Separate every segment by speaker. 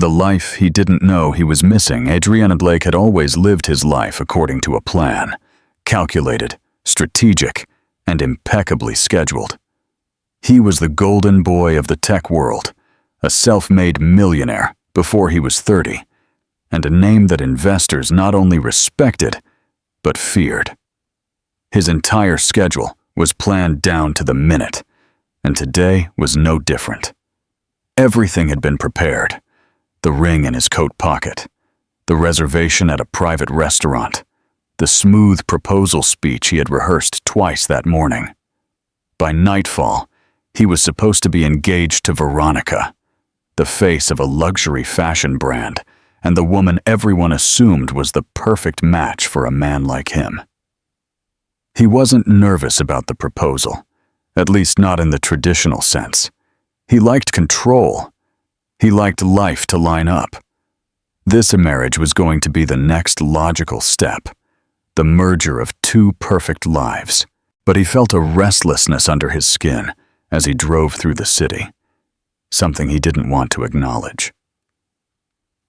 Speaker 1: The life he didn't know he was missing. Adrian Blake had always lived his life according to a plan, calculated, strategic, and impeccably scheduled. He was the golden boy of the tech world, a self-made millionaire before he was 30, and a name that investors not only respected, but feared. His entire schedule was planned down to the minute, and today was no different. Everything had been prepared. The ring in his coat pocket, the reservation at a private restaurant, the smooth proposal speech he had rehearsed twice that morning. By nightfall, he was supposed to be engaged to Veronica, the face of a luxury fashion brand, and the woman everyone assumed was the perfect match for a man like him. He wasn't nervous about the proposal, at least not in the traditional sense. He liked control. He liked life to line up. This marriage was going to be the next logical step, the merger of two perfect lives. But he felt a restlessness under his skin as he drove through the city, something he didn't want to acknowledge.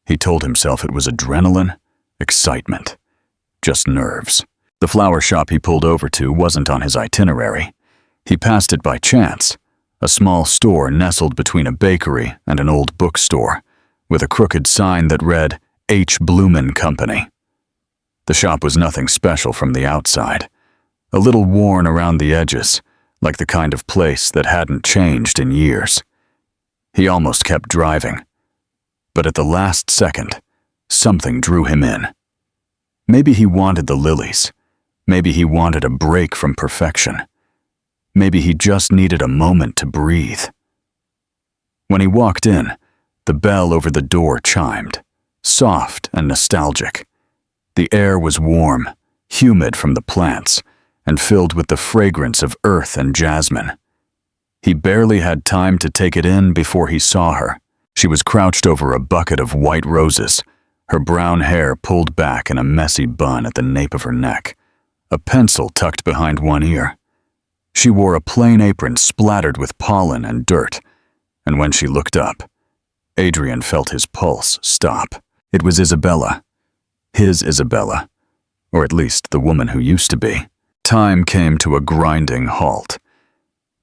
Speaker 1: He told himself it was adrenaline, excitement, just nerves. The flower shop he pulled over to wasn't on his itinerary. He passed it by chance, a small store nestled between a bakery and an old bookstore, with a crooked sign that read, H. Blumen Company. The shop was nothing special from the outside, a little worn around the edges, like the kind of place that hadn't changed in years. He almost kept driving, but at the last second, something drew him in. Maybe he wanted the lilies. Maybe he wanted a break from perfection. Maybe he just needed a moment to breathe. When he walked in, the bell over the door chimed, soft and nostalgic. The air was warm, humid from the plants, and filled with the fragrance of earth and jasmine. He barely had time to take it in before he saw her. She was crouched over a bucket of white roses, her brown hair pulled back in a messy bun at the nape of her neck, a pencil tucked behind one ear. She wore a plain apron splattered with pollen and dirt, and when she looked up, Adrian felt his pulse stop. It was Isabella. His Isabella, or at least the woman who used to be. Time came to a grinding halt.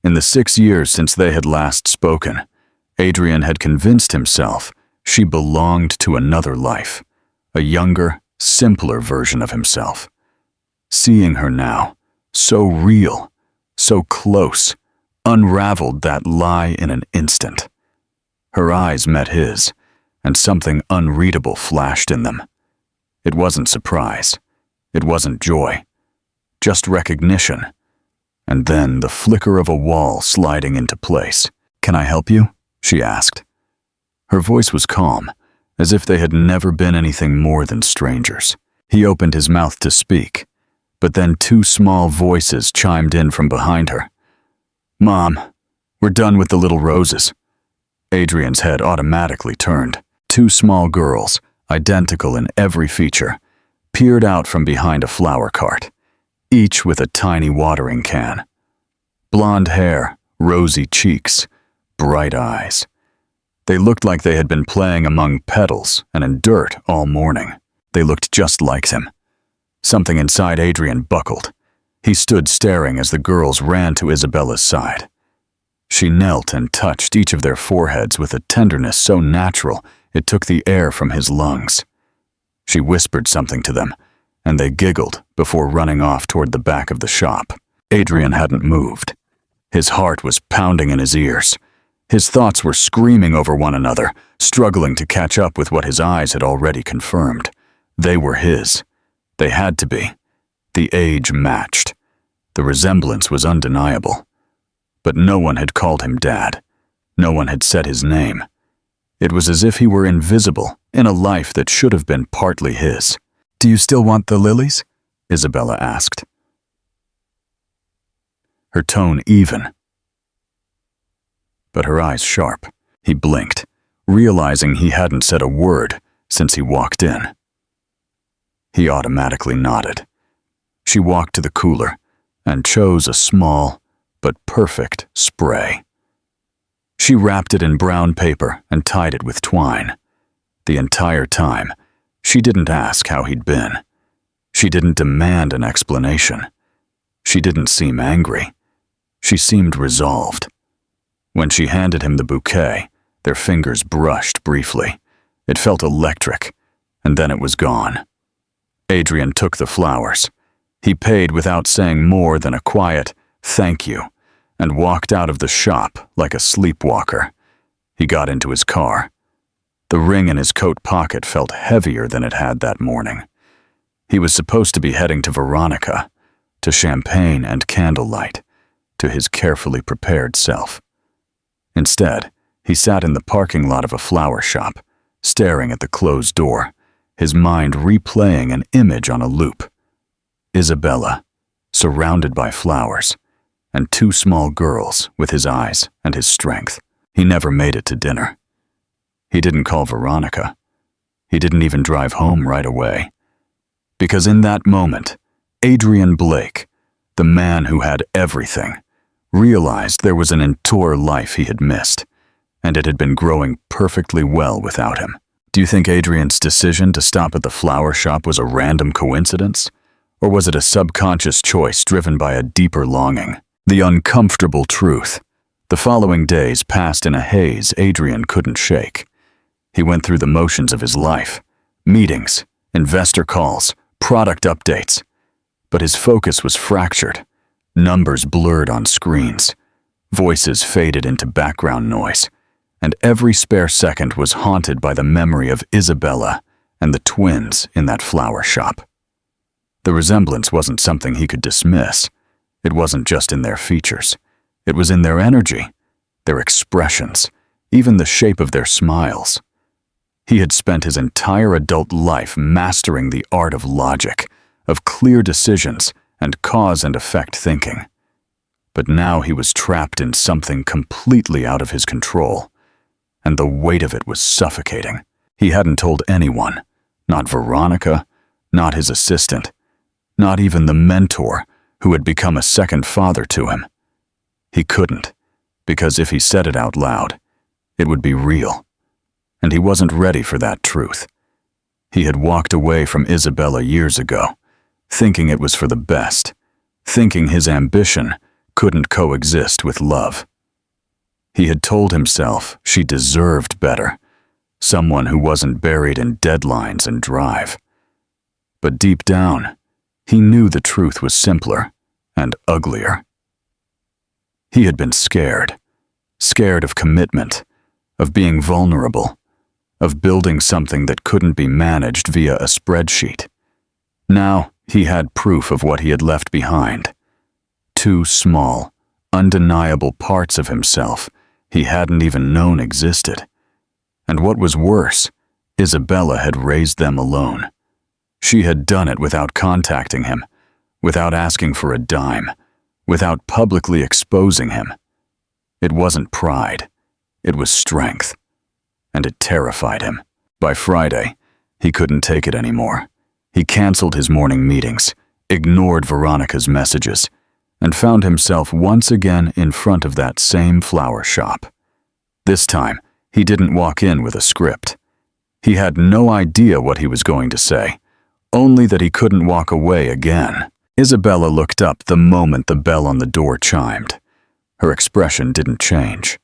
Speaker 1: In the 6 years since they had last spoken, Adrian had convinced himself she belonged to another life, a younger, simpler version of himself. Seeing her now, so real, so close, unraveled that lie in an instant. Her eyes met his, and something unreadable flashed in them. It wasn't surprise. It wasn't joy. Just recognition. And then the flicker of a wall sliding into place. "Can I help you?" she asked. Her voice was calm, as if they had never been anything more than strangers. He opened his mouth to speak, but then 2 small voices chimed in from behind her. "Mom, we're done with the little roses." Adrian's head automatically turned. 2 small girls, identical in every feature, peered out from behind a flower cart, each with a tiny watering can. Blonde hair, rosy cheeks, bright eyes. They looked like they had been playing among petals and in dirt all morning. They looked just like him. Something inside Adrian buckled. He stood staring as the girls ran to Isabella's side. She knelt and touched each of their foreheads with a tenderness so natural it took the air from his lungs. She whispered something to them, and they giggled before running off toward the back of the shop. Adrian hadn't moved. His heart was pounding in his ears. His thoughts were screaming over one another, struggling to catch up with what his eyes had already confirmed. They were his. They had to be. The age matched. The resemblance was undeniable. But no one had called him Dad. No one had said his name. It was as if he were invisible in a life that should have been partly his. "Do you still want the lilies?" Isabella asked. Her tone even, but her eyes sharp. He blinked, realizing he hadn't said a word since he walked in. He automatically nodded. She walked to the cooler and chose a small but perfect spray. She wrapped it in brown paper and tied it with twine. The entire time, she didn't ask how he'd been. She didn't demand an explanation. She didn't seem angry. She seemed resolved. When she handed him the bouquet, their fingers brushed briefly. It felt electric, and then it was gone. Adrian took the flowers. He paid without saying more than a quiet, "Thank you," and walked out of the shop like a sleepwalker. He got into his car. The ring in his coat pocket felt heavier than it had that morning. He was supposed to be heading to Veronica, to champagne and candlelight, to his carefully prepared self. Instead, he sat in the parking lot of a flower shop, staring at the closed door, his mind replaying an image on a loop. Isabella, surrounded by flowers, and two small girls with his eyes and his strength. He never made it to dinner. He didn't call Veronica. He didn't even drive home right away. Because in that moment, Adrian Blake, the man who had everything, realized there was an entire life he had missed, and it had been growing perfectly well without him. Do you think Adrian's decision to stop at the flower shop was a random coincidence? Or was it a subconscious choice driven by a deeper longing? The uncomfortable truth. The following days passed in a haze Adrian couldn't shake. He went through the motions of his life, meetings, investor calls, product updates. But his focus was fractured. Numbers blurred on screens. Voices faded into background noise. And every spare second was haunted by the memory of Isabella and the twins in that flower shop. The resemblance wasn't something he could dismiss. It wasn't just in their features. It was in their energy, their expressions, even the shape of their smiles. He had spent his entire adult life mastering the art of logic, of clear decisions and cause and effect thinking. But now he was trapped in something completely out of his control, and the weight of it was suffocating. He hadn't told anyone, not Veronica, not his assistant, not even the mentor who had become a second father to him. He couldn't, because if he said it out loud, it would be real. And he wasn't ready for that truth. He had walked away from Isabella years ago, thinking it was for the best, thinking his ambition couldn't coexist with love. He had told himself she deserved better, someone who wasn't buried in deadlines and drive. But deep down, he knew the truth was simpler and uglier. He had been scared of commitment, of being vulnerable, of building something that couldn't be managed via a spreadsheet. Now he had proof of what he had left behind. Two small, undeniable parts of himself he hadn't even known existed. And what was worse, Isabella had raised them alone. She had done it without contacting him, without asking for a dime, without publicly exposing him. It wasn't pride, it was strength, and it terrified him. By Friday, he couldn't take it anymore. He canceled his morning meetings, ignored Veronica's messages, and found himself once again in front of that same flower shop. This time, he didn't walk in with a script. He had no idea what he was going to say, only that he couldn't walk away again. Isabella looked up the moment the bell on the door chimed. Her expression didn't change.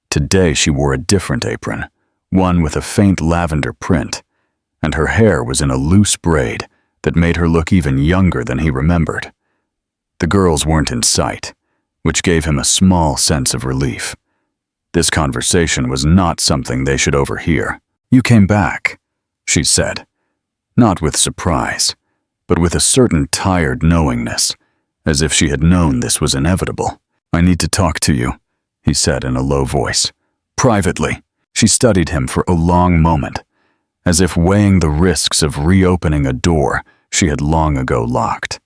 Speaker 1: Today she wore a different apron, one with a faint lavender print, and her hair was in a loose braid that made her look even younger than he remembered. The girls weren't in sight, which gave him a small sense of relief. This conversation was not something they should overhear. "You came back," she said, not with surprise, but with a certain tired knowingness, as if she had known this was inevitable. "I need to talk to you," he said in a low voice. "Privately." She studied him for a long moment, as if weighing the risks of reopening a door she had long ago locked.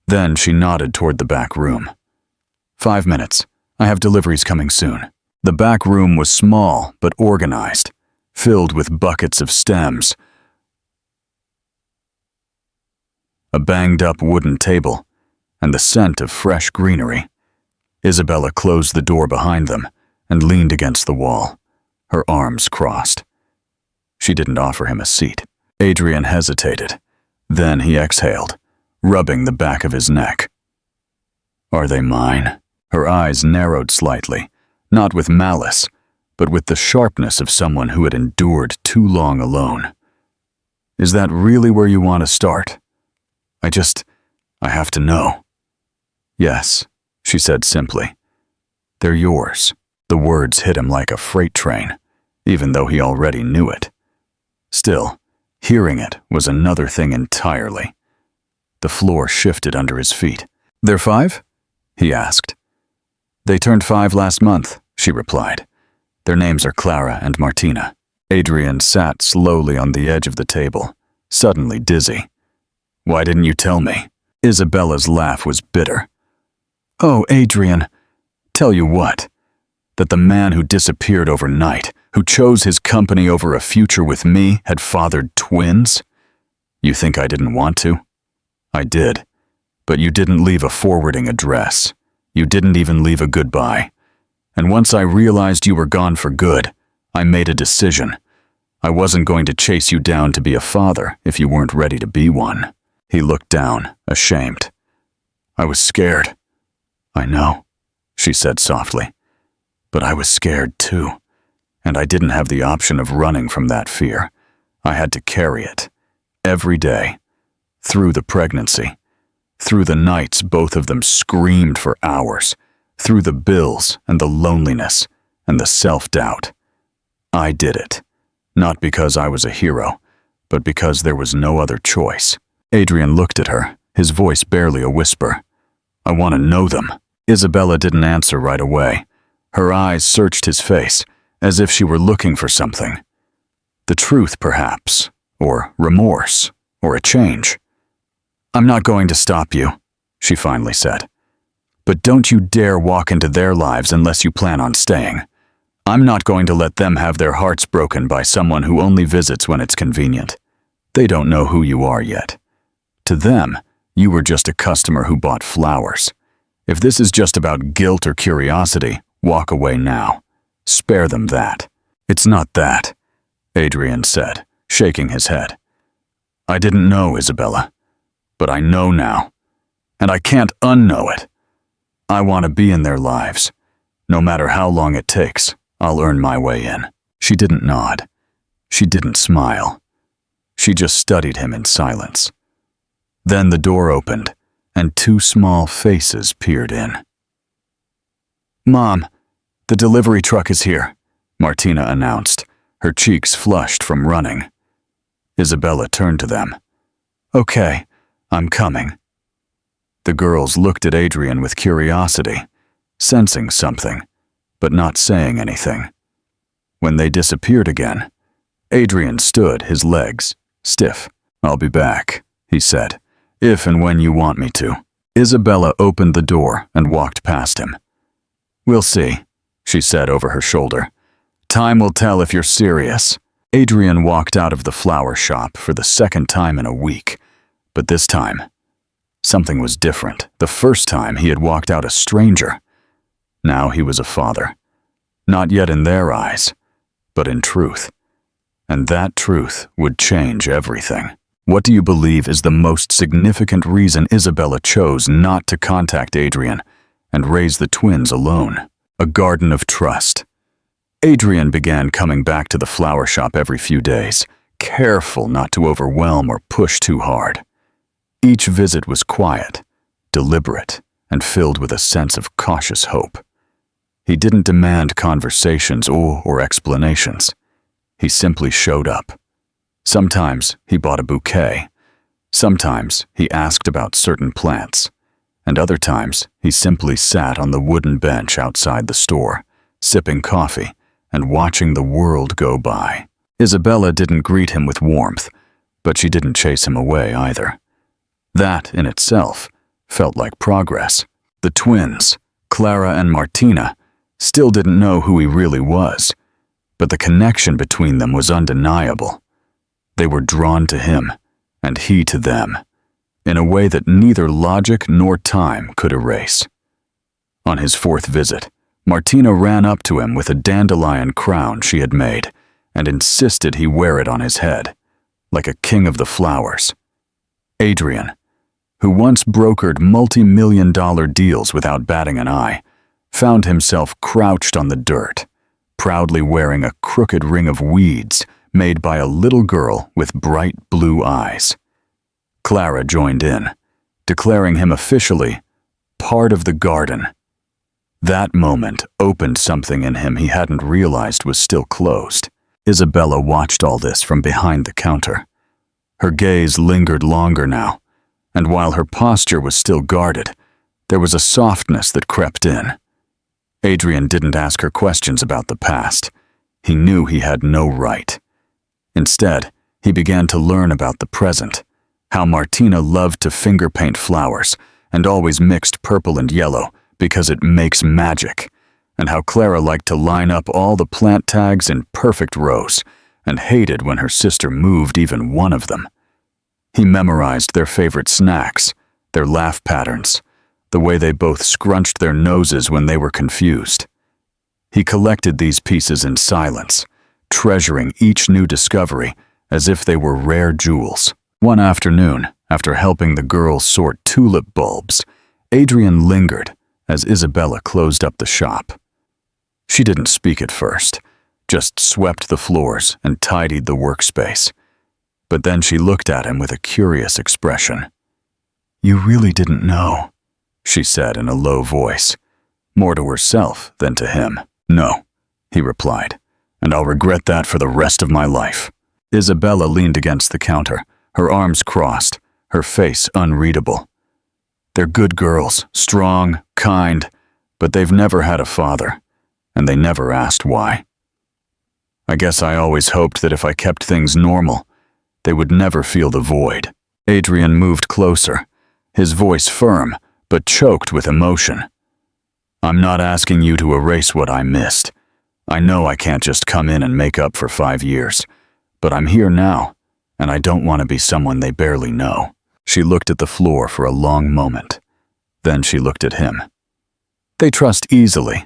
Speaker 1: Then she nodded toward the back room. 5 minutes. I have deliveries coming soon." The back room was small but organized, filled with buckets of stems, a banged-up wooden table, and the scent of fresh greenery. Isabella closed the door behind them and leaned against the wall, her arms crossed. She didn't offer him a seat. Adrian hesitated. Then he exhaled, rubbing the back of his neck. "Are they mine?" Her eyes narrowed slightly, not with malice, but with the sharpness of someone who had endured too long alone. "Is that really where you want to start? I have to know." "Yes," she said simply. "They're yours." The words hit him like a freight train, even though he already knew it. Still, hearing it was another thing entirely. The floor shifted under his feet. "They're 5?" he asked. "They turned 5 last month," she replied. "Their names are Clara and Martina." Adrian sat slowly on the edge of the table, suddenly dizzy. "Why didn't you tell me?" Isabella's laugh was bitter. "Oh, Adrian, tell you what, that the man who disappeared overnight, who chose his company over a future with me, had fathered twins? You think I didn't want to? I did. But you didn't leave a forwarding address. You didn't even leave a goodbye. And once I realized you were gone for good, I made a decision. I wasn't going to chase you down to be a father if you weren't ready to be one." He looked down, ashamed. "I was scared." "I know," she said softly. "But I was scared too. And I didn't have the option of running from that fear. I had to carry it. Every day. Through the pregnancy. Through the nights both of them screamed for hours. Through the bills and the loneliness and the self-doubt. I did it. Not because I was a hero, but because there was no other choice." Adrian looked at her, his voice barely a whisper. "I want to know them." Isabella didn't answer right away. Her eyes searched his face, as if she were looking for something. The truth, perhaps, or remorse, or a change. "I'm not going to stop you," she finally said. "But don't you dare walk into their lives unless you plan on staying. I'm not going to let them have their hearts broken by someone who only visits when it's convenient. They don't know who you are yet. To them, you were just a customer who bought flowers. If this is just about guilt or curiosity, walk away now. Spare them that." "It's not that," Adrian said, shaking his head. "I didn't know, Isabella. But I know now. And I can't unknow it. I want to be in their lives. No matter how long it takes, I'll earn my way in." She didn't nod. She didn't smile. She just studied him in silence. Then the door opened, and 2 small faces peered in. "Mom, the delivery truck is here," Martina announced, her cheeks flushed from running. Isabella turned to them. "Okay, I'm coming." The girls looked at Adrian with curiosity, sensing something, but not saying anything. When they disappeared again, Adrian stood, his legs stiff. "I'll be back," he said, "if and when you want me to." Isabella opened the door and walked past him. "We'll see," she said over her shoulder. "Time will tell if you're serious." Adrian walked out of the flower shop for the 2nd time in a week, but this time, something was different. The first time he had walked out a stranger. Now he was a father. Not yet in their eyes, but in truth. And that truth would change everything. What do you believe is the most significant reason Isabella chose not to contact Adrian and raise the twins alone? A garden of trust. Adrian began coming back to the flower shop every few days, careful not to overwhelm or push too hard. Each visit was quiet, deliberate, and filled with a sense of cautious hope. He didn't demand conversations or explanations. He simply showed up. Sometimes he bought a bouquet. Sometimes he asked about certain plants. And other times he simply sat on the wooden bench outside the store, sipping coffee and watching the world go by. Isabella didn't greet him with warmth, but she didn't chase him away either. That, in itself, felt like progress. The twins, Clara and Martina, still didn't know who he really was, but the connection between them was undeniable. They were drawn to him, and he to them, in a way that neither logic nor time could erase. On his 4th visit, Martina ran up to him with a dandelion crown she had made and insisted he wear it on his head, like a king of the flowers. Adrian, who once brokered multi-million-dollar deals without batting an eye, found himself crouched on the dirt, proudly wearing a crooked ring of weeds made by a little girl with bright blue eyes. Clara joined in, declaring him officially part of the garden. That moment opened something in him he hadn't realized was still closed. Isabella watched all this from behind the counter. Her gaze lingered longer now, and while her posture was still guarded, there was a softness that crept in. Adrian didn't ask her questions about the past. He knew he had no right. Instead, he began to learn about the present, how Martina loved to finger paint flowers and always mixed purple and yellow because it makes magic, and how Clara liked to line up all the plant tags in perfect rows and hated when her sister moved even one of them. He memorized their favorite snacks, their laugh patterns, the way they both scrunched their noses when they were confused. He collected these pieces in silence, treasuring each new discovery as if they were rare jewels. One afternoon, after helping the girls sort tulip bulbs, Adrian lingered as Isabella closed up the shop. She didn't speak at first, just swept the floors and tidied the workspace. But then she looked at him with a curious expression. "You really didn't know," she said in a low voice, more to herself than to him. "No," he replied, "and I'll regret that for the rest of my life." Isabella leaned against the counter, her arms crossed, her face unreadable. They're good girls, strong, kind, but they've never had a father, and they never asked why. I guess I always hoped that if I kept things normal, they would never feel the void. Adrian moved closer, his voice firm, but choked with emotion. "I'm not asking you to erase what I missed. I know I can't just come in and make up for 5 years, but I'm here now, and I don't want to be someone they barely know." She looked at the floor for a long moment. Then she looked at him. "They trust easily.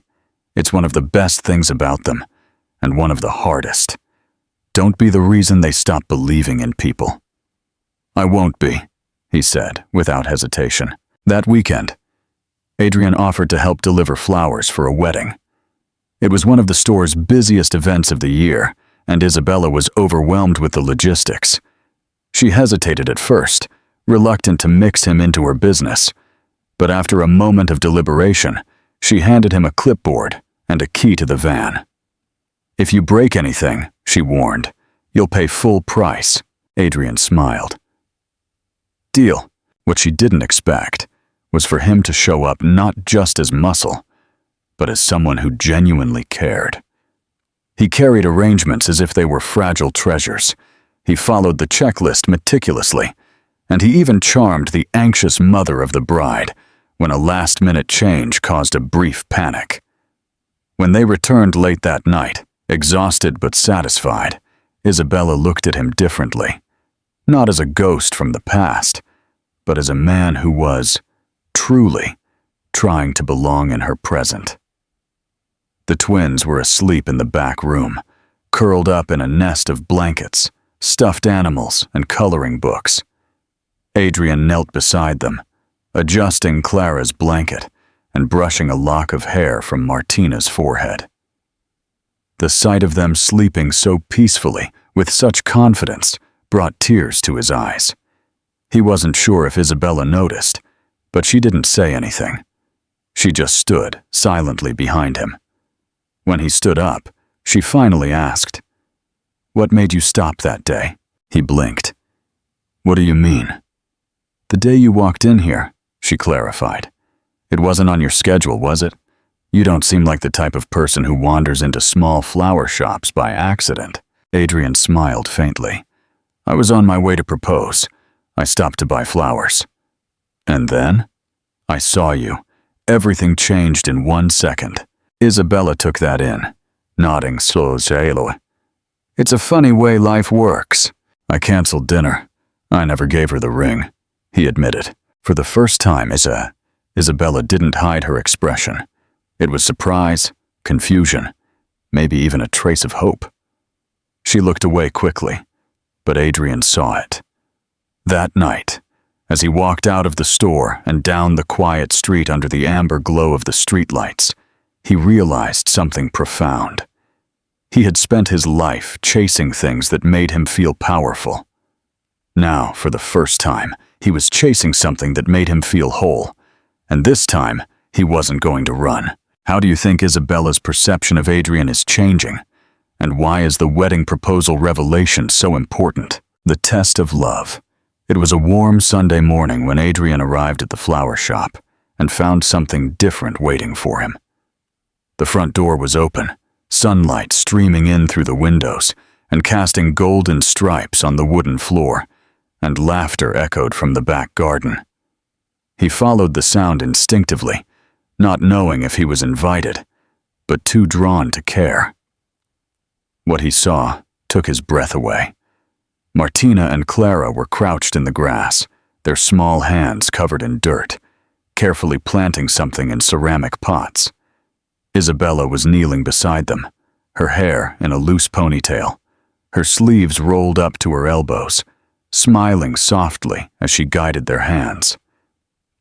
Speaker 1: It's one of the best things about them, and one of the hardest. Don't be the reason they stop believing in people." "I won't be," he said, without hesitation. That weekend, Adrian offered to help deliver flowers for a wedding. It was one of the store's busiest events of the year, and Isabella was overwhelmed with the logistics. She hesitated at first, reluctant to mix him into her business, but after a moment of deliberation, she handed him a clipboard and a key to the van. "If you break anything," she warned, "you'll pay full price." Adrian smiled. Deal. What she didn't expect was for him to show up not just as muscle, but as someone who genuinely cared. He carried arrangements as if they were fragile treasures. He followed the checklist meticulously, and he even charmed the anxious mother of the bride when a last-minute change caused a brief panic. When they returned late that night, exhausted but satisfied, Isabella looked at him differently, not as a ghost from the past, but as a man who was, truly, trying to belong in her present. The twins were asleep in the back room, curled up in a nest of blankets, stuffed animals, and coloring books. Adrian knelt beside them, adjusting Clara's blanket and brushing a lock of hair from Martina's forehead. The sight of them sleeping so peacefully, with such confidence, brought tears to his eyes. He wasn't sure if Isabella noticed, but she didn't say anything. She just stood silently behind him. When he stood up, she finally asked, "What made you stop that day?" He blinked. "What do you mean?" "The day you walked in here," she clarified. "It wasn't on your schedule, was it? You don't seem like the type of person who wanders into small flower shops by accident." Adrian smiled faintly. "I was on my way to propose. I stopped to buy flowers. And then? I saw you. Everything changed in 1 second." Isabella took that in, nodding slowly. "It's a funny way life works." "I canceled dinner. I never gave her the ring," he admitted. For the first time, Isabella didn't hide her expression. It was surprise, confusion, maybe even a trace of hope. She looked away quickly, but Adrian saw it. That night, as he walked out of the store and down the quiet street under the amber glow of the streetlights, he realized something profound. He had spent his life chasing things that made him feel powerful. Now, for the first time, he was chasing something that made him feel whole, and this time, he wasn't going to run. How do you think Isabella's perception of Adrian is changing? And why is the wedding proposal revelation so important? The test of love. It was a warm Sunday morning when Adrian arrived at the flower shop and found something different waiting for him. The front door was open, sunlight streaming in through the windows and casting golden stripes on the wooden floor, and laughter echoed from the back garden. He followed the sound instinctively, not knowing if he was invited, but too drawn to care. What he saw took his breath away. Martina and Clara were crouched in the grass, their small hands covered in dirt, carefully planting something in ceramic pots. Isabella was kneeling beside them, her hair in a loose ponytail, her sleeves rolled up to her elbows, smiling softly as she guided their hands.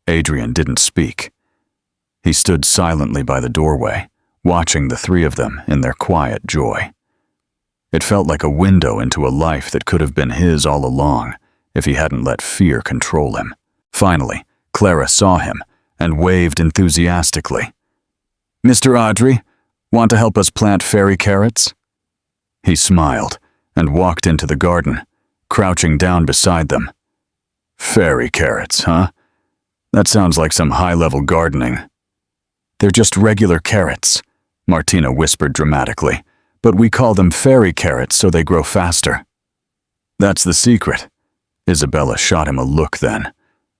Speaker 1: Adrian didn't speak. He stood silently by the doorway, watching the three of them in their quiet joy. It felt like a window into a life that could have been his all along if he hadn't let fear control him. Finally, Clara saw him and waved enthusiastically. "Mr. Audrey, want to help us plant fairy carrots?" He smiled and walked into the garden, crouching down beside them. "Fairy carrots, huh? That sounds like some high-level gardening." "They're just regular carrots," Martina whispered dramatically, "but we call them fairy carrots so they grow faster." "That's the secret." Isabella shot him a look then,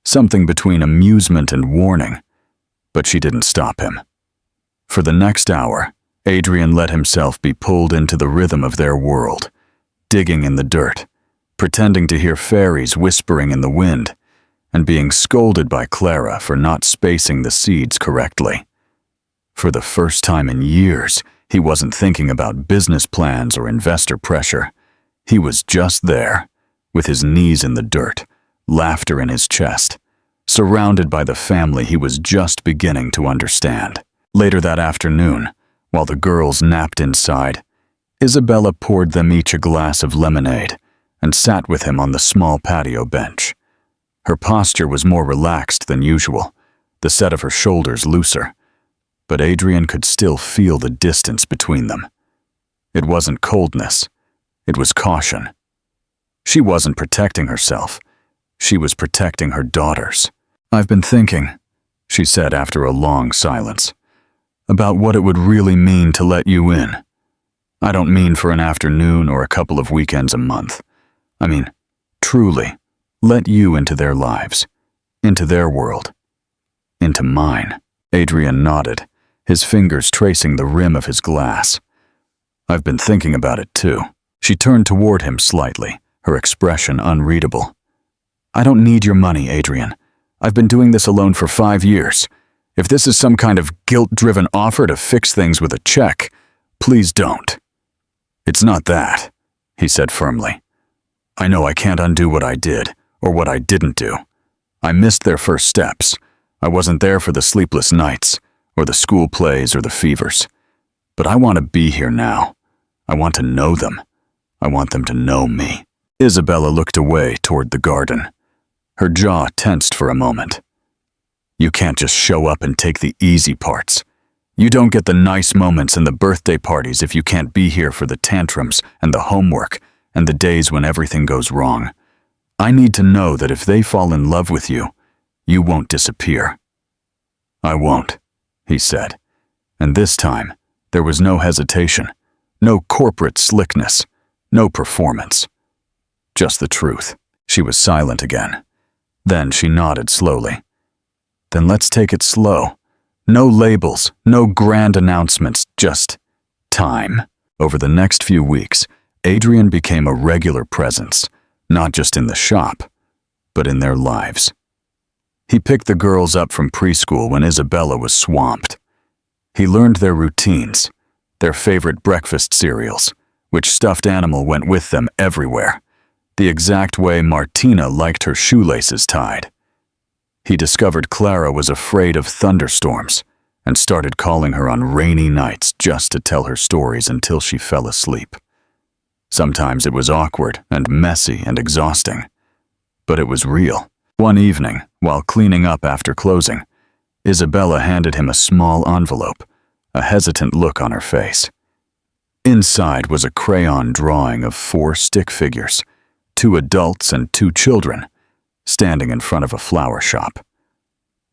Speaker 1: something between amusement and warning, but she didn't stop him. For the next hour, Adrian let himself be pulled into the rhythm of their world, digging in the dirt, pretending to hear fairies whispering in the wind, and being scolded by Clara for not spacing the seeds correctly. For the first time in years, he wasn't thinking about business plans or investor pressure. He was just there, with his knees in the dirt, laughter in his chest, surrounded by the family he was just beginning to understand. Later that afternoon, while the girls napped inside, Isabella poured them each a glass of lemonade and sat with him on the small patio bench. Her posture was more relaxed than usual, the set of her shoulders looser, but Adrian could still feel the distance between them. It wasn't coldness, it was caution. She wasn't protecting herself, she was protecting her daughters. "I've been thinking," she said after a long silence, "about what it would really mean to let you in. I don't mean for an afternoon or a couple of weekends a month. I mean, truly, let you into their lives, into their world, into mine." Adrian nodded, his fingers tracing the rim of his glass. "I've been thinking about it too." She turned toward him slightly, her expression unreadable. "I don't need your money, Adrian. I've been doing this alone for 5 years. If this is some kind of guilt-driven offer to fix things with a check, please don't." "It's not that," he said firmly. "I know I can't undo what I did, or what I didn't do. I missed their first steps. I wasn't there for the sleepless nights, or the school plays, or the fevers. But I want to be here now. I want to know them. I want them to know me." Isabella looked away toward the garden. Her jaw tensed for a moment. "You can't just show up and take the easy parts. You don't get the nice moments and the birthday parties if you can't be here for the tantrums and the homework and the days when everything goes wrong. I need to know that if they fall in love with you, you won't disappear." "I won't," he said, and this time there was no hesitation, no corporate slickness, no performance. Just the truth. She was silent again. Then she nodded slowly. "Then let's take it slow. No labels, no grand announcements, just time." Over the next few weeks, Adrian became a regular presence, not just in the shop, but in their lives. He picked the girls up from preschool when Isabella was swamped. He learned their routines, their favorite breakfast cereals, which stuffed animal went with them everywhere, the exact way Martina liked her shoelaces tied. He discovered Clara was afraid of thunderstorms and started calling her on rainy nights just to tell her stories until she fell asleep. Sometimes it was awkward and messy and exhausting, but it was real. One evening, while cleaning up after closing, Isabella handed him a small envelope, a hesitant look on her face. Inside was a crayon drawing of 4 stick figures, 2 adults and 2 children, standing in front of a flower shop.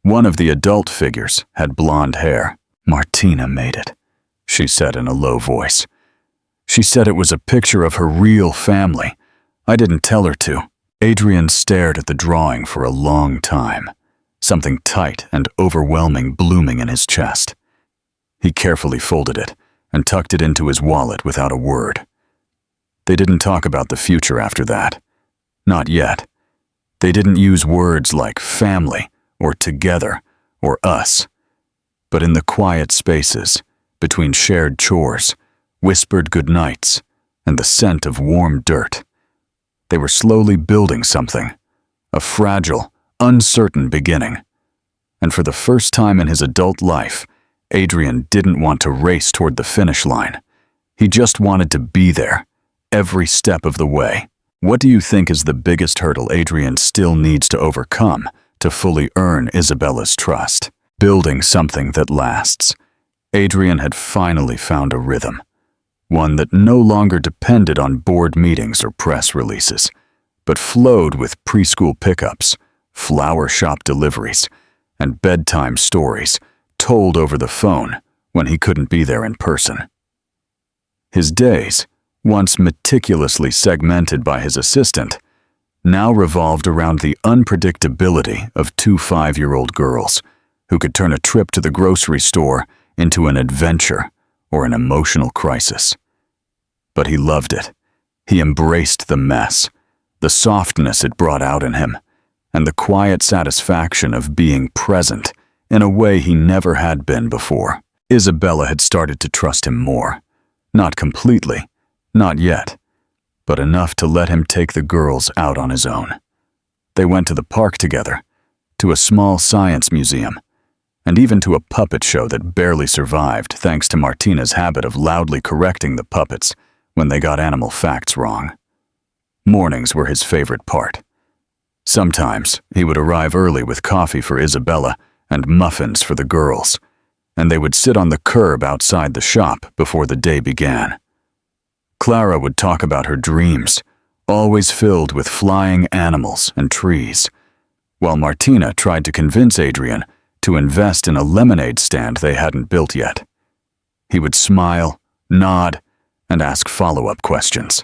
Speaker 1: One of the adult figures had blonde hair. "Martina made it," she said in a low voice. "She said it was a picture of her real family. I didn't tell her to." Adrian stared at the drawing for a long time, something tight and overwhelming blooming in his chest. He carefully folded it and tucked it into his wallet without a word. They didn't talk about the future after that. Not yet. They didn't use words like family or together or us. But in the quiet spaces, between shared chores, whispered goodnights, and the scent of warm dirt, they were slowly building something, a fragile, uncertain beginning. And for the first time in his adult life, Adrian didn't want to race toward the finish line. He just wanted to be there, every step of the way. What do you think is the biggest hurdle Adrian still needs to overcome to fully earn Isabella's trust? Building something that lasts. Adrian had finally found a rhythm, one that no longer depended on board meetings or press releases, but flowed with preschool pickups, flower shop deliveries, and bedtime stories told over the phone when he couldn't be there in person. His days, once meticulously segmented by his assistant, now revolved around the unpredictability of 2 5-year-old girls who could turn a trip to the grocery store into an adventure or an emotional crisis. But he loved it. He embraced the mess, the softness it brought out in him, and the quiet satisfaction of being present in a way he never had been before. Isabella had started to trust him more. Not completely, not yet, but enough to let him take the girls out on his own. They went to the park together, to a small science museum, and even to a puppet show that barely survived thanks to Martina's habit of loudly correcting the puppets when they got animal facts wrong. Mornings were his favorite part. Sometimes he would arrive early with coffee for Isabella and muffins for the girls, and they would sit on the curb outside the shop before the day began. Clara would talk about her dreams, always filled with flying animals and trees, while Martina tried to convince Adrian to invest in a lemonade stand they hadn't built yet. He would smile, nod, and ask follow-up questions.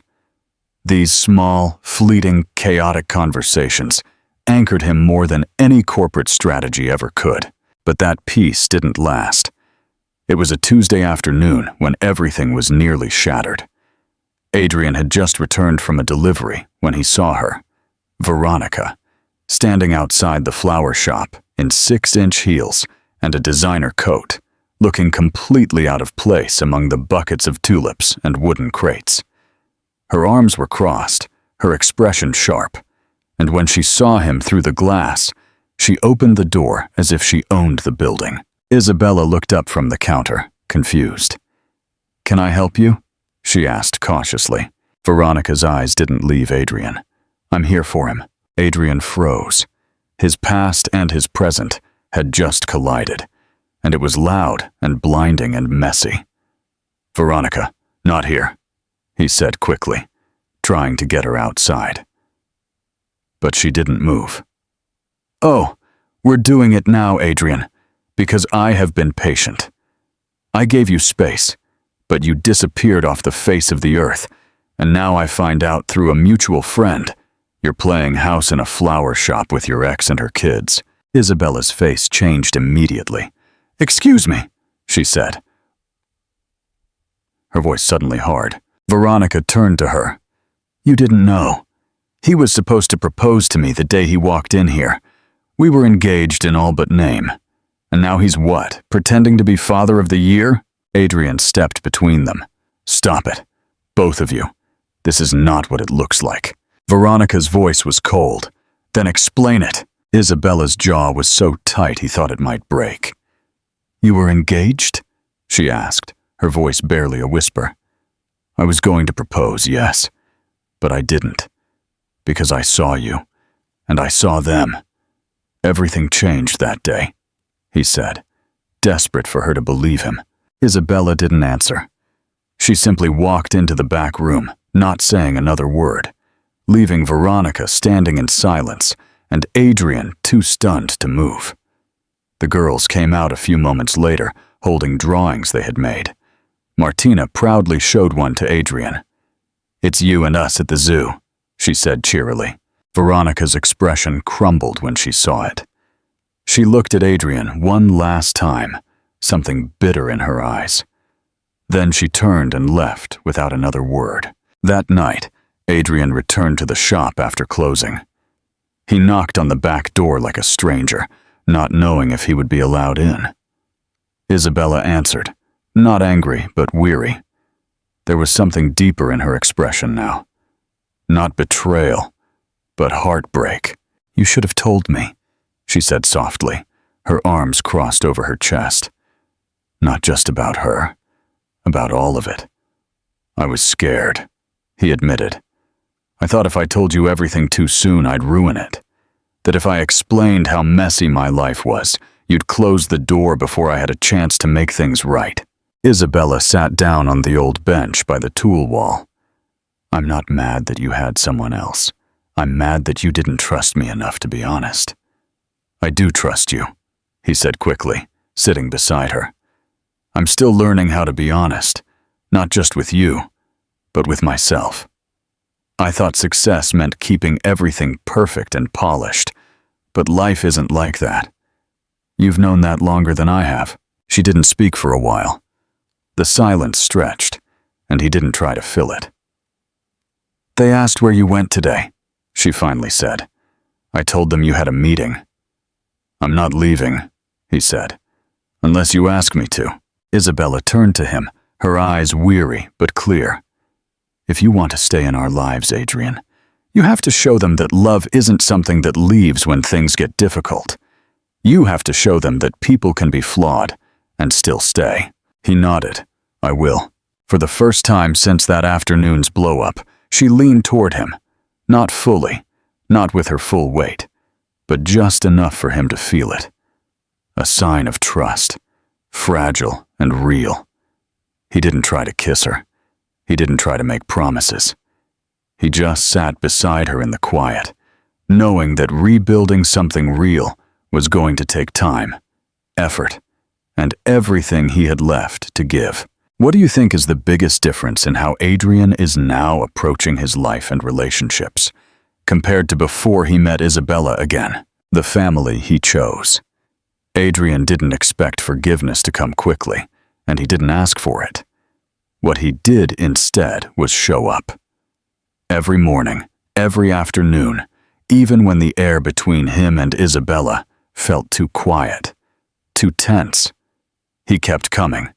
Speaker 1: These small, fleeting, chaotic conversations anchored him more than any corporate strategy ever could. But that peace didn't last. It was a Tuesday afternoon when everything was nearly shattered. Adrian had just returned from a delivery when he saw her, Veronica, standing outside the flower shop in 6-inch heels and a designer coat, looking completely out of place among the buckets of tulips and wooden crates. Her arms were crossed, her expression sharp, and when she saw him through the glass, she opened the door as if she owned the building. Isabella looked up from the counter, confused. "Can I help you?" she asked cautiously. Veronica's eyes didn't leave Adrian. "I'm here for him." Adrian froze. His past and his present had just collided, and it was loud and blinding and messy. "Veronica, not here," he said quickly, trying to get her outside. But she didn't move. "Oh, we're doing it now, Adrian, because I have been patient. I gave you space, but you disappeared off the face of the earth, and now I find out through a mutual friend you're playing house in a flower shop with your ex and her kids." Isabella's face changed immediately. "Excuse me," she said, her voice suddenly hard. Veronica turned to her. "You didn't know. He was supposed to propose to me the day he walked in here. We were engaged in all but name. And now he's what, pretending to be father of the year?" Adrian stepped between them. "Stop it. Both of you. This is not what it looks like." Veronica's voice was cold. "Then explain it." Isabella's jaw was so tight he thought it might break. "You were engaged?" she asked, her voice barely a whisper. "I was going to propose, yes, but I didn't. Because I saw you, and I saw them. Everything changed that day," he said, desperate for her to believe him. Isabella didn't answer. She simply walked into the back room, not saying another word, leaving Veronica standing in silence and Adrian too stunned to move. The girls came out a few moments later, holding drawings they had made. Martina proudly showed one to Adrian. "It's you and us at the zoo," she said cheerily. Veronica's expression crumbled when she saw it. She looked at Adrian one last time, something bitter in her eyes. Then she turned and left without another word. That night, Adrian returned to the shop after closing. He knocked on the back door like a stranger, not knowing if he would be allowed in. Isabella answered, not angry but weary. There was something deeper in her expression now. Not betrayal, but heartbreak. "You should have told me," she said softly, her arms crossed over her chest. "Not just about her, about all of it. I was scared," he admitted. "I thought if I told you everything too soon, I'd ruin it. That if I explained how messy my life was, you'd close the door before I had a chance to make things right." Isabella sat down on the old bench by the tool wall. "I'm not mad that you had someone else. I'm mad that you didn't trust me enough to be honest." "I do trust you," he said quickly, sitting beside her. "I'm still learning how to be honest, not just with you, but with myself. I thought success meant keeping everything perfect and polished, but life isn't like that. You've known that longer than I have." She didn't speak for a while. The silence stretched, and he didn't try to fill it. "They asked where you went today," she finally said. "I told them you had a meeting." "I'm not leaving," he said, "unless you ask me to." Isabella turned to him, her eyes weary but clear. "If you want to stay in our lives, Adrian, you have to show them that love isn't something that leaves when things get difficult. You have to show them that people can be flawed and still stay." He nodded. "I will." For the first time since that afternoon's blow-up, she leaned toward him. Not fully, not with her full weight, but just enough for him to feel it. A sign of trust, fragile and real. He didn't try to kiss her. He didn't try to make promises. He just sat beside her in the quiet, knowing that rebuilding something real was going to take time, effort, and everything he had left to give. What do you think is the biggest difference in how Adrian is now approaching his life and relationships, compared to before he met Isabella again? The family he chose. Adrian didn't expect forgiveness to come quickly, and he didn't ask for it. What he did instead was show up. Every morning, every afternoon, even when the air between him and Isabella felt too quiet, too tense, he kept coming.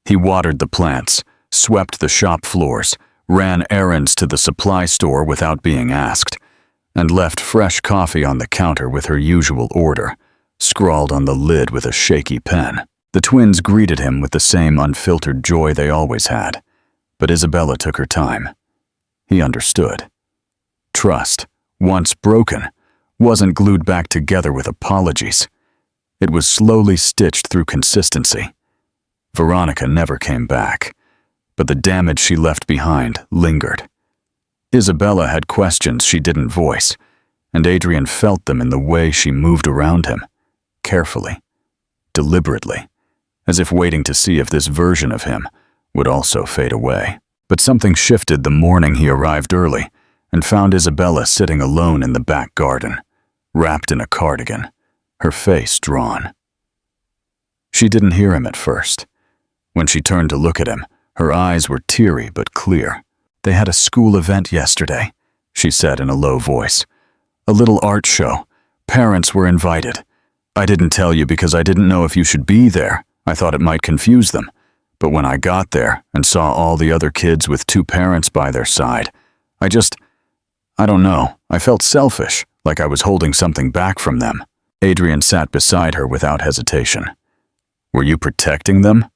Speaker 1: He watered the plants, swept the shop floors, ran errands to the supply store without being asked, and left fresh coffee on the counter with her usual order, scrawled on the lid with a shaky pen. The twins greeted him with the same unfiltered joy they always had, but Isabella took her time. He understood. Trust, once broken, wasn't glued back together with apologies. It was slowly stitched through consistency. Veronica never came back, but the damage she left behind lingered. Isabella had questions she didn't voice, and Adrian felt them in the way she moved around him, carefully, deliberately, as if waiting to see if this version of him would also fade away. But something shifted the morning he arrived early and found Isabella sitting alone in the back garden, wrapped in a cardigan, her face drawn. She didn't hear him at first. When she turned to look at him, her eyes were teary but clear. "They had a school event yesterday," she said in a low voice. "A little art show. Parents were invited. I didn't tell you because I didn't know if you should be there. I thought it might confuse them. But when I got there and saw all the other kids with two parents by their side, I don't know, I felt selfish, like I was holding something back from them. Adrian sat beside her without hesitation. Were you protecting them?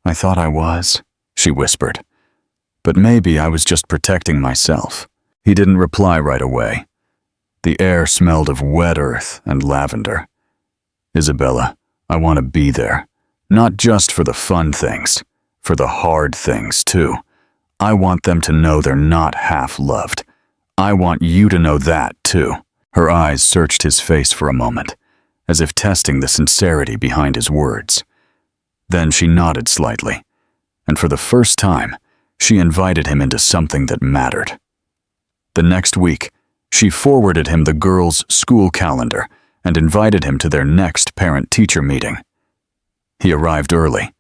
Speaker 1: I thought I was, she whispered. But maybe I was just protecting myself. He didn't reply right away. The air smelled of wet earth and lavender. Isabella, I want to be there. Not just for the fun things, for the hard things too. I want them to know they're not half-loved. I want you to know that too. Her eyes searched his face for a moment, as if testing the sincerity behind his words. Then she nodded slightly, and for the first time, she invited him into something that mattered. The next week, she forwarded him the girls' school calendar and invited him to their next parent-teacher meeting. He arrived early,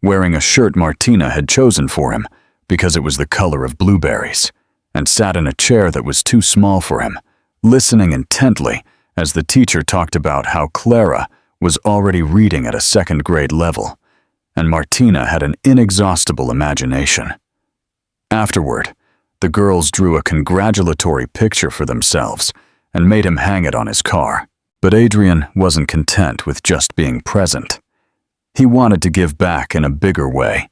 Speaker 1: wearing a shirt Martina had chosen for him because it was the color of blueberries, and sat in a chair that was too small for him, listening intently as the teacher talked about how Clara was already reading at a second-grade level, and Martina had an inexhaustible imagination. Afterward, the girls drew a congratulatory picture for themselves and made him hang it on his car. But Adrian wasn't content with just being present. He wanted to give back in a bigger way,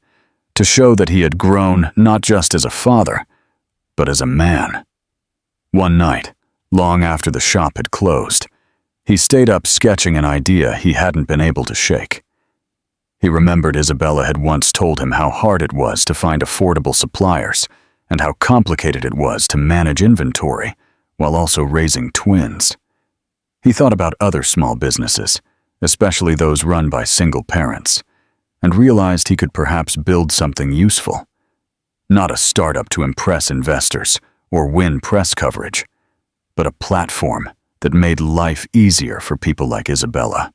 Speaker 1: to show that he had grown not just as a father, but as a man. One night, long after the shop had closed, he stayed up sketching an idea he hadn't been able to shake. He remembered Isabella had once told him how hard it was to find affordable suppliers and how complicated it was to manage inventory while also raising twins. He thought about other small businesses, especially those run by single parents, and realized he could perhaps build something useful. Not a startup to impress investors or win press coverage, but a platform that made life easier for people like Isabella.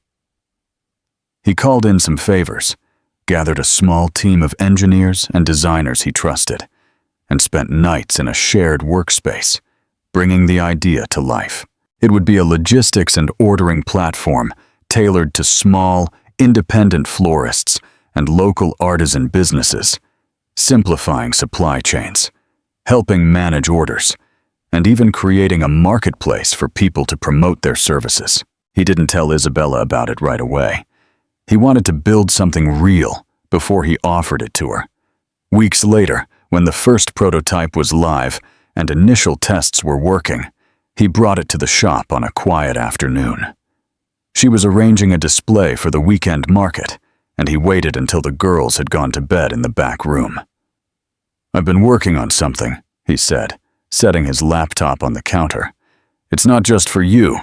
Speaker 1: He called in some favors, gathered a small team of engineers and designers he trusted, and spent nights in a shared workspace, bringing the idea to life. It would be a logistics and ordering platform tailored to small, independent florists and local artisan businesses, simplifying supply chains, helping manage orders, and even creating a marketplace for people to promote their services. He didn't tell Isabella about it right away. He wanted to build something real before he offered it to her. Weeks later, when the first prototype was live and initial tests were working, he brought it to the shop on a quiet afternoon. She was arranging a display for the weekend market, and he waited until the girls had gone to bed in the back room. "I've been working on something," he said, setting his laptop on the counter. "It's not just for you,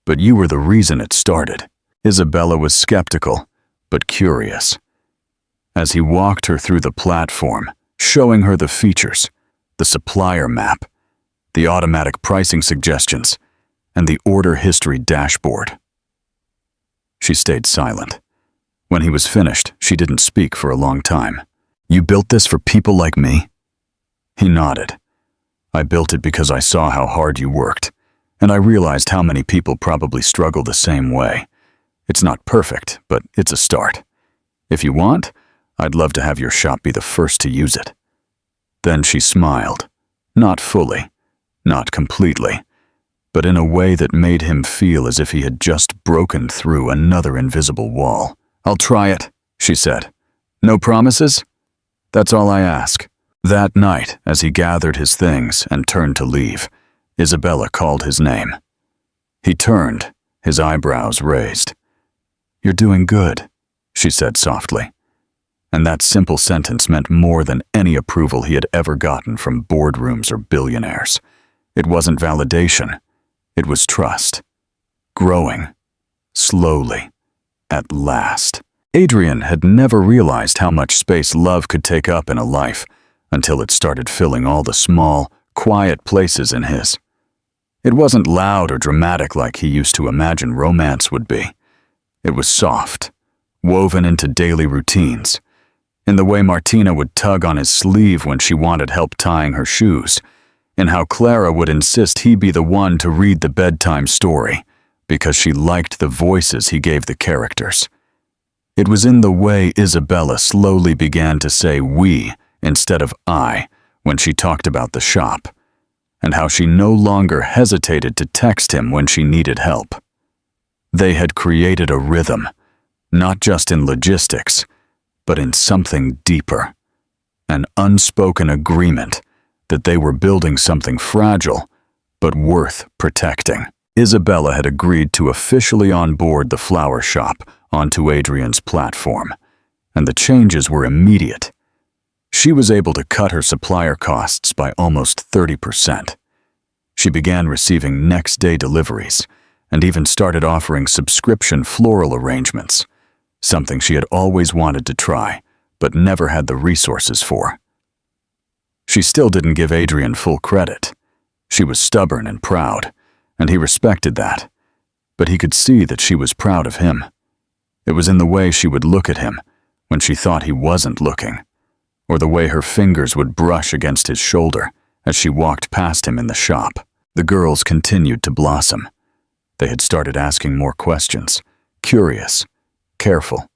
Speaker 1: but you were the reason it started." Isabella was skeptical, but curious. As he walked her through the platform, showing her the features, the supplier map, the automatic pricing suggestions, and the order history dashboard. She stayed silent. When he was finished, she didn't speak for a long time. "You built this for people like me?" He nodded. "I built it because I saw how hard you worked, and I realized how many people probably struggle the same way. It's not perfect, but it's a start. If you want, I'd love to have your shop be the first to use it." Then she smiled, not fully, not completely, but in a way that made him feel as if he had just broken through another invisible wall. "I'll try it," she said. "No promises? That's all I ask." That night, as he gathered his things and turned to leave, Isabella called his name. He turned, his eyebrows raised. "You're doing good," she said softly. And that simple sentence meant more than any approval he had ever gotten from boardrooms or billionaires. It wasn't validation. It was trust. Growing. Slowly. At last. Adrian had never realized how much space love could take up in a life until it started filling all the small, quiet places in his. It wasn't loud or dramatic like he used to imagine romance would be. It was soft, woven into daily routines, in the way Martina would tug on his sleeve when she wanted help tying her shoes, in how Clara would insist he be the one to read the bedtime story because she liked the voices he gave the characters. It was in the way Isabella slowly began to say we instead of I when she talked about the shop, and how she no longer hesitated to text him when she needed help. They had created a rhythm, not just in logistics, but in something deeper, an unspoken agreement that they were building something fragile but worth protecting. Isabella had agreed to officially onboard the flower shop onto Adrian's platform, and the changes were immediate. She was able to cut her supplier costs by almost 30%. She began receiving next-day deliveries and even started offering subscription floral arrangements, something she had always wanted to try but never had the resources for. She still didn't give Adrian full credit. She was stubborn and proud, and he respected that, but he could see that she was proud of him. It was in the way she would look at him when she thought he wasn't looking, or the way her fingers would brush against his shoulder as she walked past him in the shop. The girls continued to blossom. They had started asking more questions, curious, careful.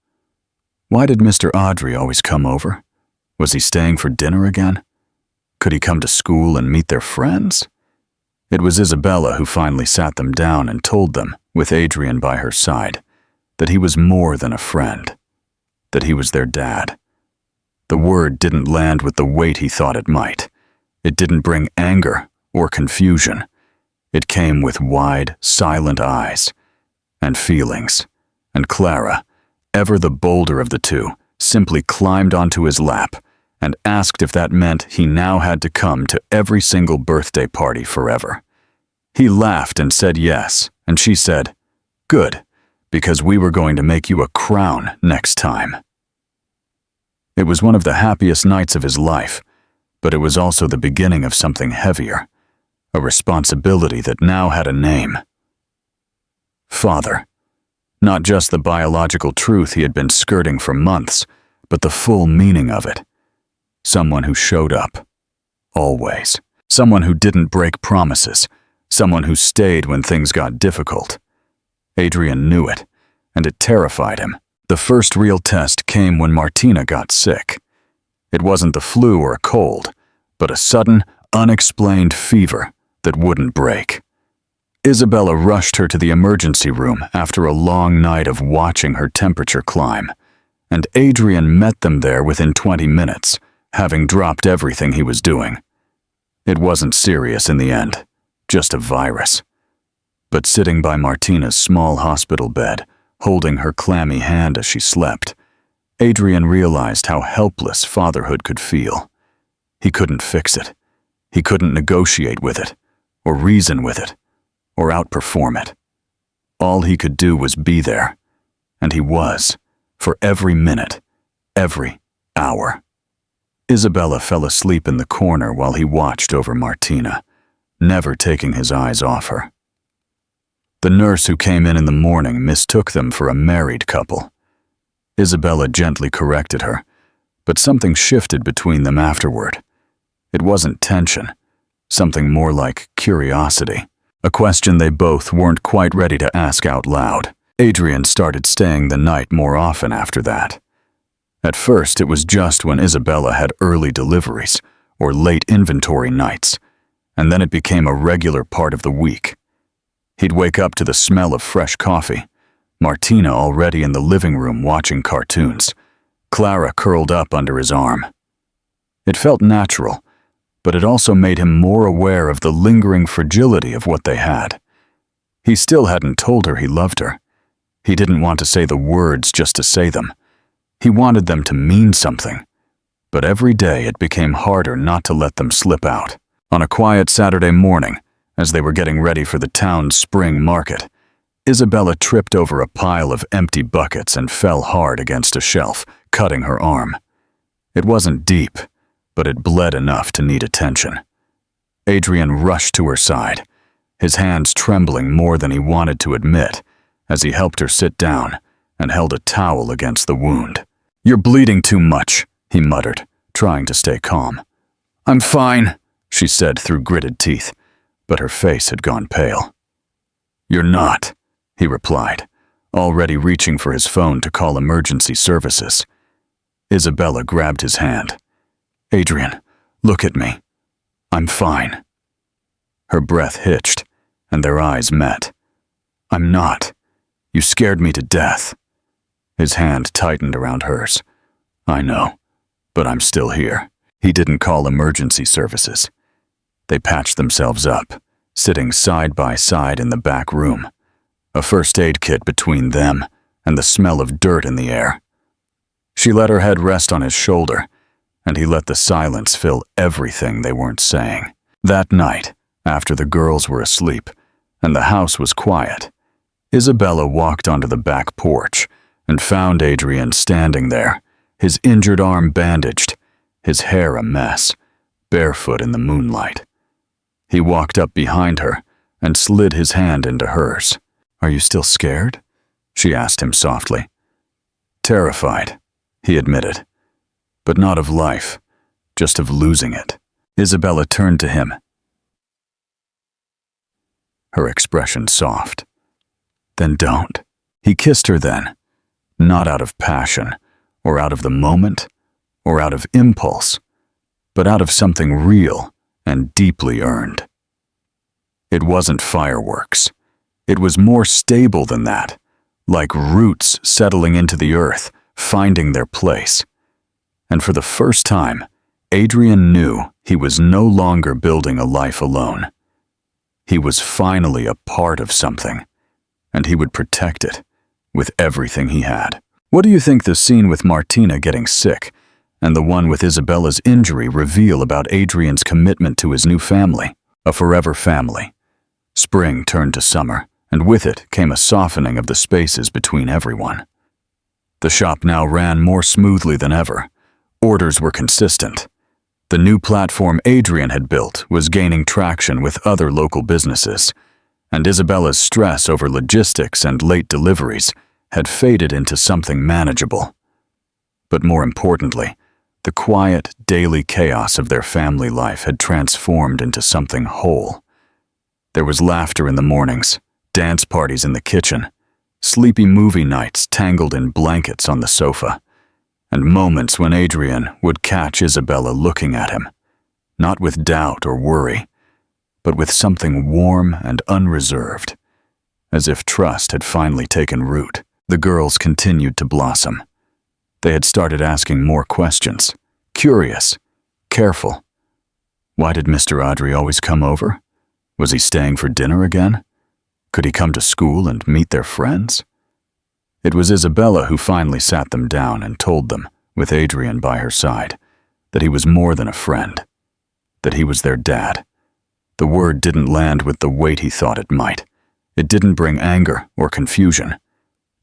Speaker 1: Why did Mr. Audrey always come over? Was he staying for dinner again? Could he come to school and meet their friends? It was Isabella who finally sat them down and told them, with Adrian by her side, that he was more than a friend, that he was their dad. The word didn't land with the weight he thought it might. It didn't bring anger or confusion. It came with wide, silent eyes and feelings, and Clara, ever the bolder of the two, simply climbed onto his lap and asked if that meant he now had to come to every single birthday party forever. He laughed and said yes, and she said, "Good, because we were going to make you a crown next time." It was one of the happiest nights of his life, but it was also the beginning of something heavier, a responsibility that now had a name. Father. Not just the biological truth he had been skirting for months, but the full meaning of it. Someone who showed up. Always. Someone who didn't break promises. Someone who stayed when things got difficult. Adrian knew it, and it terrified him. The first real test came when Martina got sick. It wasn't the flu or a cold, but a sudden, unexplained fever that wouldn't break. Isabella rushed her to the emergency room after a long night of watching her temperature climb, and Adrian met them there within 20 minutes, having dropped everything he was doing. It wasn't serious in the end, just a virus. But sitting by Martina's small hospital bed, holding her clammy hand as she slept, Adrian realized how helpless fatherhood could feel. He couldn't fix it. He couldn't negotiate with it, or reason with it, or outperform it. All he could do was be there, and he was, for every minute, every hour. Isabella fell asleep in the corner while he watched over Martina, never taking his eyes off her. The nurse who came in the morning mistook them for a married couple. Isabella gently corrected her, but something shifted between them afterward. It wasn't tension, something more like curiosity, a question they both weren't quite ready to ask out loud. Adrian started staying the night more often after that. At first, it was just when Isabella had early deliveries or late inventory nights, and then it became a regular part of the week. He'd wake up to the smell of fresh coffee, Martina already in the living room watching cartoons, Clara curled up under his arm. It felt natural, but it also made him more aware of the lingering fragility of what they had. He still hadn't told her he loved her. He didn't want to say the words just to say them. He wanted them to mean something. But every day it became harder not to let them slip out. On a quiet Saturday morning, as they were getting ready for the town's spring market, Isabella tripped over a pile of empty buckets and fell hard against a shelf, cutting her arm. It wasn't deep, but it bled enough to need attention. Adrian rushed to her side, his hands trembling more than he wanted to admit, as he helped her sit down and held a towel against the wound. "You're bleeding too much," he muttered, trying to stay calm. "I'm fine," she said through gritted teeth, but her face had gone pale. "You're not," he replied, already reaching for his phone to call emergency services. Isabella grabbed his hand. "Adrian, look at me. I'm fine." Her breath hitched, and their eyes met. "I'm not. You scared me to death." His hand tightened around hers. "I know, but I'm still here." He didn't call emergency services. They patched themselves up, sitting side by side in the back room, a first aid kit between them and the smell of dirt in the air. She let her head rest on his shoulder, and he let the silence fill everything they weren't saying. That night, after the girls were asleep and the house was quiet, Isabella walked onto the back porch and found Adrian standing there, his injured arm bandaged, his hair a mess, barefoot in the moonlight. He walked up behind her and slid his hand into hers. "Are you still scared?" she asked him softly. "Terrified," he admitted, "but not of life, just of losing it." Isabella turned to him, her expression soft. "Then don't." He kissed her then, not out of passion, or out of the moment, or out of impulse, but out of something real and deeply earned. It wasn't fireworks. It was more stable than that, like roots settling into the earth, finding their place. And for the first time, Adrian knew he was no longer building a life alone. He was finally a part of something, and he would protect it with everything he had. What do you think the scene with Martina getting sick and the one with Isabella's injury reveal about Adrian's commitment to his new family? A forever family. Spring turned to summer, and with it came a softening of the spaces between everyone. The shop now ran more smoothly than ever. Orders were consistent. The new platform Adrian had built was gaining traction with other local businesses, and Isabella's stress over logistics and late deliveries had faded into something manageable. But more importantly, the quiet, daily chaos of their family life had transformed into something whole. There was laughter in the mornings, dance parties in the kitchen, sleepy movie nights tangled in blankets on the sofa, and moments when Adrian would catch Isabella looking at him, not with doubt or worry, but with something warm and unreserved, as if trust had finally taken root. The girls continued to blossom. They had started asking more questions, curious, careful. Why did Mr. Audrey always come over? Was he staying for dinner again? Could he come to school and meet their friends? It was Isabella who finally sat them down and told them, with Adrian by her side, that he was more than a friend, that he was their dad. The word didn't land with the weight he thought it might. It didn't bring anger or confusion.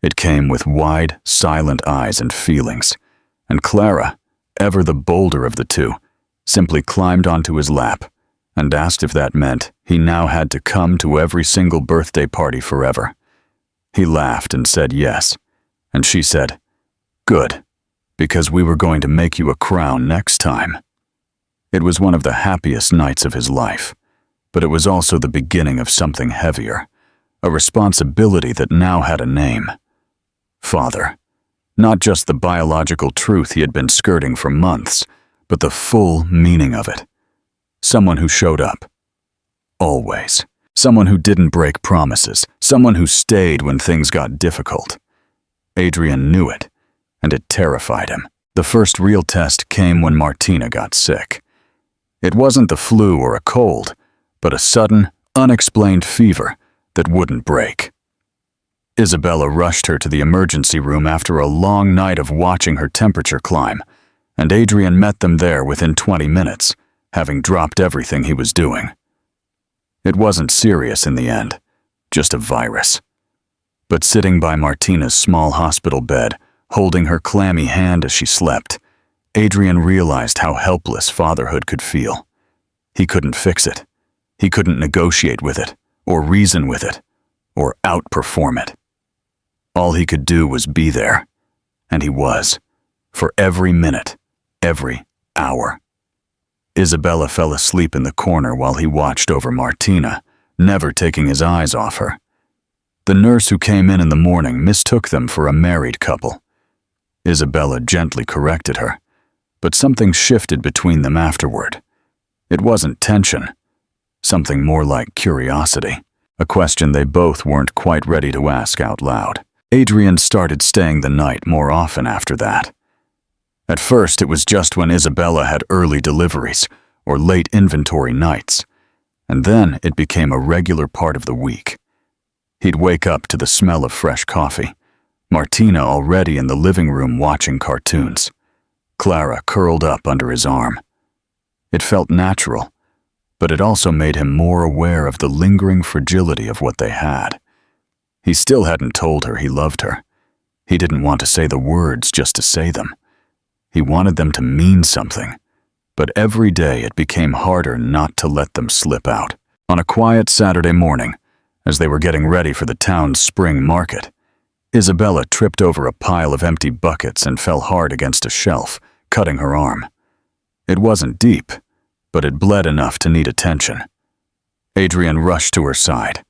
Speaker 1: It came with wide, silent eyes and feelings, and Clara, ever the bolder of the two, simply climbed onto his lap and asked if that meant he now had to come to every single birthday party forever. He laughed and said yes, and she said, "Good, because we were going to make you a crown next time." It was one of the happiest nights of his life, but it was also the beginning of something heavier, a responsibility that now had a name. Father. Not just the biological truth he had been skirting for months, but the full meaning of it. Someone who showed up. Always. Someone who didn't break promises. Someone who stayed when things got difficult. Adrian knew it, and it terrified him. The first real test came when Martina got sick. It wasn't the flu or a cold, but a sudden, unexplained fever that wouldn't break. Isabella rushed her to the emergency room after a long night of watching her temperature climb, and Adrian met them there within 20 minutes, having dropped everything he was doing. It wasn't serious in the end, just a virus. But sitting by Martina's small hospital bed, holding her clammy hand as she slept, Adrian realized how helpless fatherhood could feel. He couldn't fix it. He couldn't negotiate with it, or reason with it, or outperform it. All he could do was be there, and he was, for every minute, every hour. Isabella fell asleep in the corner while he watched over Martina, never taking his eyes off her. The nurse who came in the morning mistook them for a married couple. Isabella gently corrected her, but something shifted between them afterward. It wasn't tension, something more like curiosity, a question they both weren't quite ready to ask out loud. Adrian started staying the night more often after that. At first, it was just when Isabella had early deliveries or late inventory nights, and then it became a regular part of the week. He'd wake up to the smell of fresh coffee, Martina already in the living room watching cartoons, Clara curled up under his arm. It felt natural, but it also made him more aware of the lingering fragility of what they had. He still hadn't told her he loved her. He didn't want to say the words just to say them. He wanted them to mean something, but every day it became harder not to let them slip out. On a quiet Saturday morning, as they were getting ready for the town's spring market, Isabella tripped over a pile of empty buckets and fell hard against a shelf, cutting her arm. It wasn't deep, but it bled enough to need attention. Adrian rushed to her side,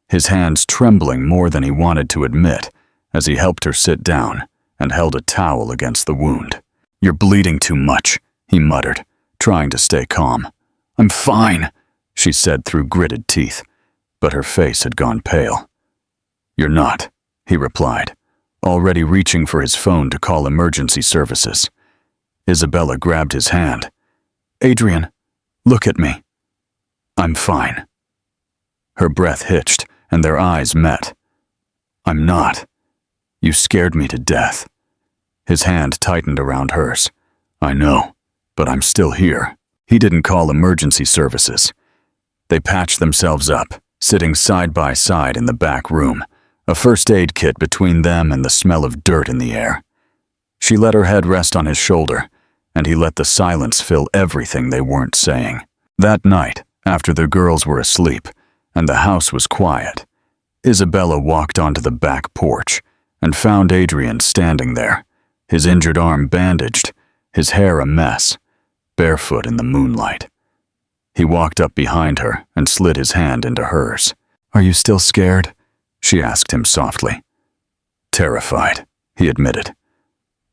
Speaker 1: his hands trembling more than he wanted to admit as he helped her sit down and held a towel against the wound. "You're bleeding too much," he muttered, trying to stay calm. "I'm fine," she said through gritted teeth, but her face had gone pale. "You're not," he replied, already reaching for his phone to call emergency services. Isabella grabbed his hand. "Adrian, look at me. I'm fine." Her breath hitched, and their eyes met. "I'm not. You scared me to death." His hand tightened around hers. "I know, but I'm still here." He didn't call emergency services. They patched themselves up, sitting side by side in the back room, a first aid kit between them and the smell of dirt in the air. She let her head rest on his shoulder, and he let the silence fill everything they weren't saying. That night, after the girls were asleep and the house was quiet, Isabella walked onto the back porch and found Adrian standing there, his injured arm bandaged, his hair a mess, barefoot in the moonlight. He walked up behind her and slid his hand into hers. "Are you still scared?" she asked him softly. "Terrified," he admitted.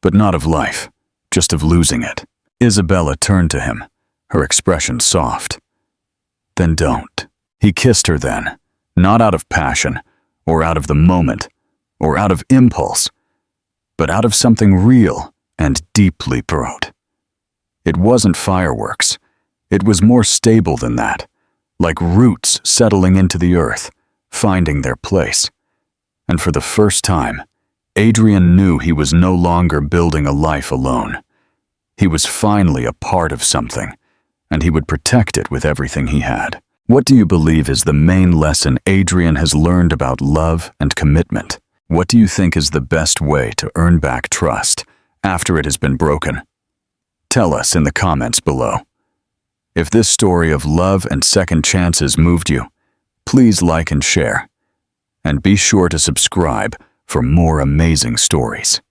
Speaker 1: "But not of life, just of losing it." Isabella turned to him, her expression soft. "Then don't." He kissed her then, not out of passion, or out of the moment, or out of impulse, but out of something real and deeply proud. It wasn't fireworks. It was more stable than that, like roots settling into the earth, finding their place. And for the first time, Adrian knew he was no longer building a life alone. He was finally a part of something, and he would protect it with everything he had. What do you believe is the main lesson Adrian has learned about love and commitment? What do you think is the best way to earn back trust after it has been broken? Tell us in the comments below. If this story of love and second chances moved you, please like and share. And be sure to subscribe for more amazing stories.